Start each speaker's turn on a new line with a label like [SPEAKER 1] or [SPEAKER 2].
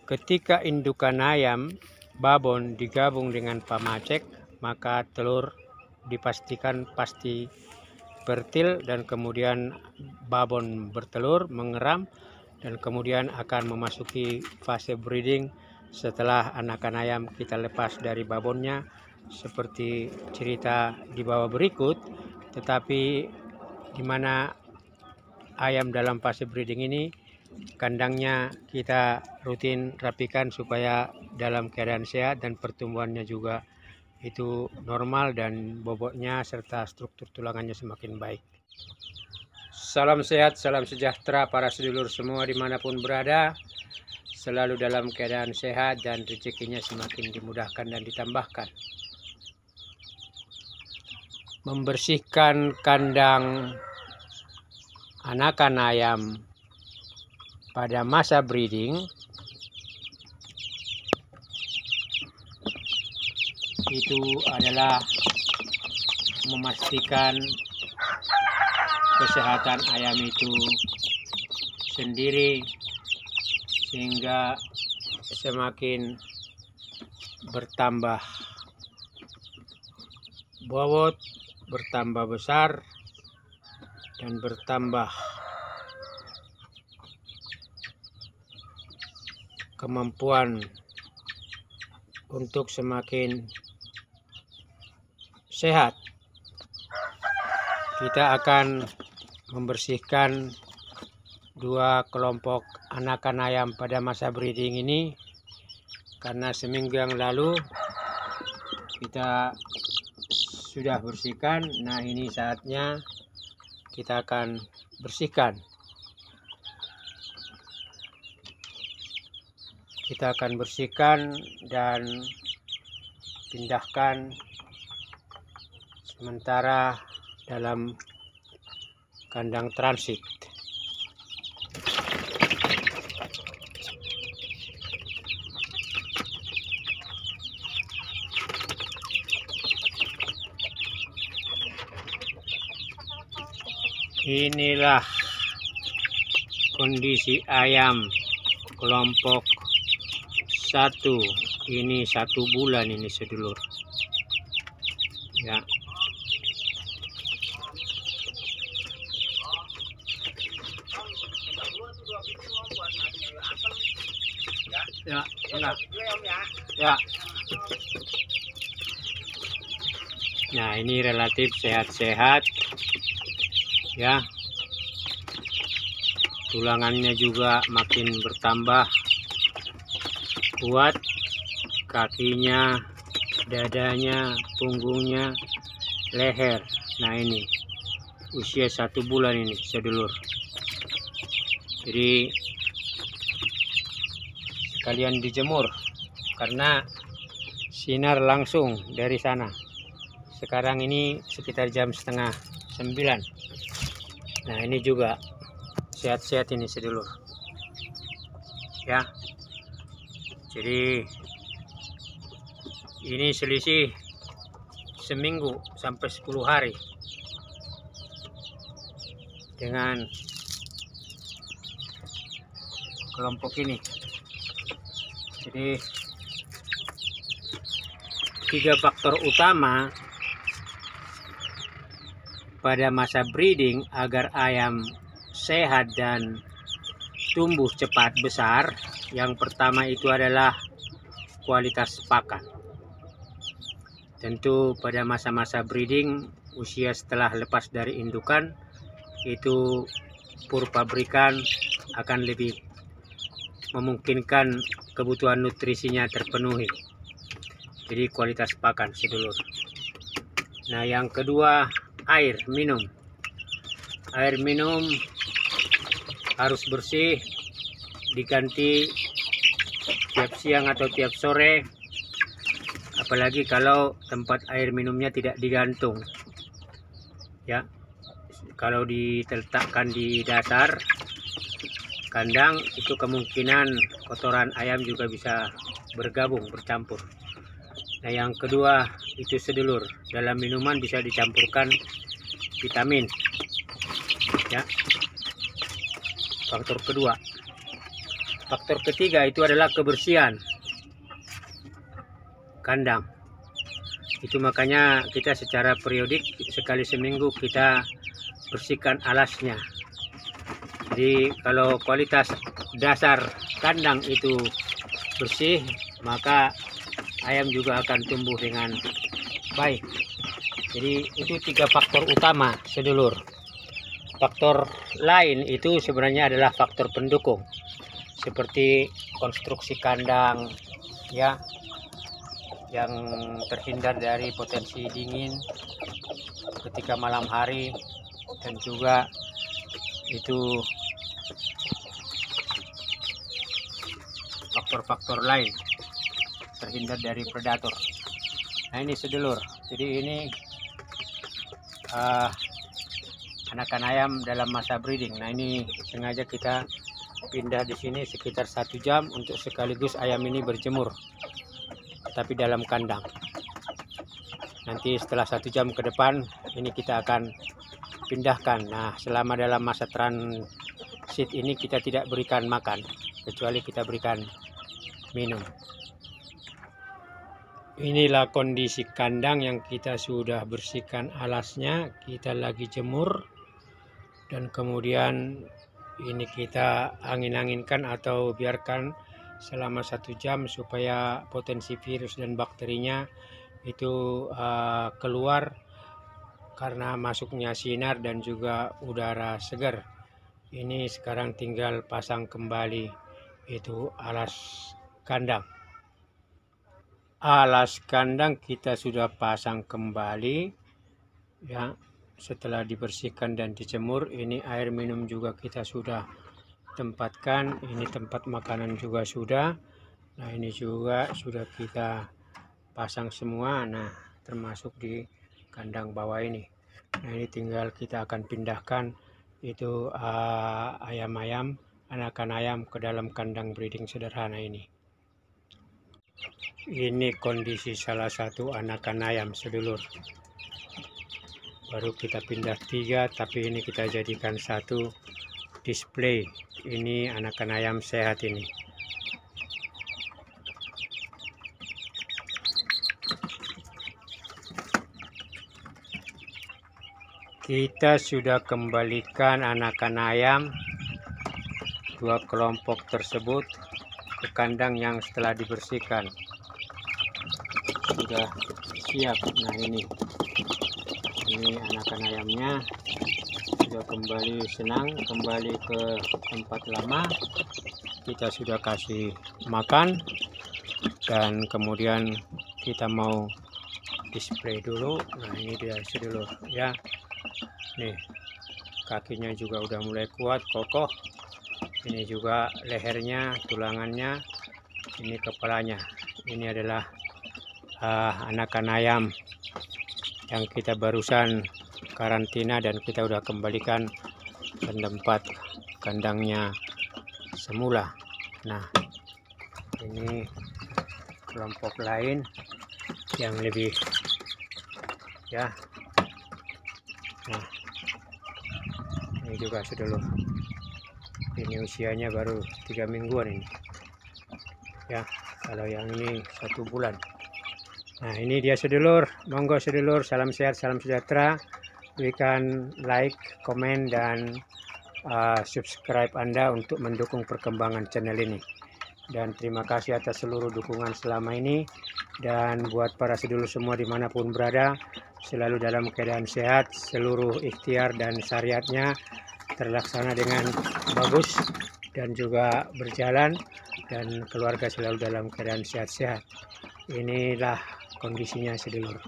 [SPEAKER 1] Ketika indukan ayam babon digabung dengan pamacek, maka telur dipastikan pasti fertil dan kemudian babon bertelur, mengeram, dan kemudian akan memasuki fase breeding setelah anakan ayam kita lepas dari babonnya, seperti cerita di bawah berikut. Tetapi di mana ayam dalam fase breeding ini, kandangnya kita rutin rapikan supaya dalam keadaan sehat dan pertumbuhannya juga itu normal dan bobotnya serta struktur tulangannya semakin baik. Salam sehat, salam sejahtera para sedulur semua dimanapun berada, selalu dalam keadaan sehat dan rezekinya semakin dimudahkan dan ditambahkan. Membersihkan kandang anakan ayam pada masa breeding itu adalah memastikan kesehatan ayam itu sendiri sehingga semakin bertambah bobot, bertambah besar, dan bertambah kemampuan untuk semakin sehat. Kita akan membersihkan dua kelompok anakan ayam pada masa breeding ini karena seminggu yang lalu kita sudah bersihkan. Nah, ini saatnya kita akan bersihkan. Kita akan bersihkan dan pindahkan sementara dalam kandang transit. Inilah kondisi ayam kelompok 1. Ini 1 bulan ini sedulur. Ya. Ya, enggak. Ya. Nah, ini relatif sehat-sehat. Ya. Tulangannya juga makin bertambah kuat, kakinya, dadanya, punggungnya, leher. Nah, ini usia 1 bulan ini sedulur. Jadi sekalian dijemur karena sinar langsung dari sana. Sekarang ini sekitar jam setengah 9. Nah, ini juga sehat-sehat ini sedulur. Ya. Jadi ini selisih seminggu sampai 10 hari dengan kelompok ini. Jadi 3 faktor utama pada masa breeding agar ayam sehat dan tumbuh cepat besar. Yang pertama itu adalah kualitas pakan. Tentu pada masa-masa breeding, usia setelah lepas dari indukan, itu pur pabrikan akan lebih memungkinkan kebutuhan nutrisinya terpenuhi. Jadi kualitas pakan sedulur. Nah, yang kedua, air minum. Air minum harus bersih, diganti tiap siang atau tiap sore, apalagi kalau tempat air minumnya tidak digantung. Ya, kalau diletakkan di dasar kandang, itu kemungkinan kotoran ayam juga bisa bergabung, bercampur. Nah, yang kedua itu sedulur, dalam minuman bisa dicampurkan vitamin. Ya, faktor kedua. faktor ketiga itu adalah kebersihan kandang. Itu makanya kita secara periodik sekali seminggu kita bersihkan alasnya. Jadi kalau kualitas dasar kandang itu bersih, maka ayam juga akan tumbuh dengan baik. Jadi itu 3 faktor utama, sedulur. Faktor lain itu sebenarnya adalah faktor pendukung, seperti konstruksi kandang ya, yang terhindar dari potensi dingin ketika malam hari, dan juga itu faktor-faktor lain terhindar dari predator. Nah ini sedulur, jadi ini anakan ayam dalam masa breeding. Nah ini sengaja kita pindah di sini sekitar 1 jam untuk sekaligus ayam ini berjemur, tapi dalam kandang. Nanti setelah 1 jam ke depan ini kita akan pindahkan. Nah selama dalam masa transit ini kita tidak berikan makan, kecuali kita berikan minum. Inilah kondisi kandang yang kita sudah bersihkan alasnya, kita lagi jemur, dan kemudian ini kita angin-anginkan atau biarkan selama 1 jam supaya potensi virus dan bakterinya itu keluar karena masuknya sinar dan juga udara segar. Ini sekarang tinggal pasang kembali itu alas kandang. Alas kandang kita sudah pasang kembali ya, setelah dibersihkan dan dijemur. Ini air minum juga kita sudah tempatkan, ini tempat makanan juga sudah. Nah ini juga sudah kita pasang semua, nah termasuk di kandang bawah ini. Nah ini tinggal kita akan pindahkan itu ayam-ayam, anakan ayam ke dalam kandang breeding sederhana ini. Ini kondisi salah satu anakan ayam, sedulur. Baru kita pindah 3, tapi ini kita jadikan 1 display. Ini anakan ayam sehat ini. Kita sudah kembalikan anakan ayam 2 kelompok tersebut ke kandang yang setelah dibersihkan. Sudah siap. Nah ini anakan ayamnya sudah kembali senang, kembali ke tempat lama. Kita sudah kasih makan dan kemudian kita mau display dulu. Nah ini dia sedulur ya, nih kakinya juga udah mulai kuat, kokoh. Ini juga lehernya, tulangannya, ini kepalanya. Ini adalah anakan ayam yang kita barusan karantina dan kita udah kembalikan ke tempat kandangnya semula. Nah ini kelompok lain yang lebih ya. Nah ini juga sedulur, ini usianya baru 3 mingguan ini ya, kalau yang ini 1 bulan. Nah ini dia sedulur, monggo sedulur, salam sehat, salam sejahtera. Berikan like, komen, dan subscribe Anda untuk mendukung perkembangan channel ini. Dan terima kasih atas seluruh dukungan selama ini. Dan buat para sedulur semua dimanapun berada, selalu dalam keadaan sehat, seluruh ikhtiar dan syariatnya terlaksana dengan bagus dan juga berjalan, dan keluarga selalu dalam keadaan sehat-sehat. Inilah kondisinya sedulur.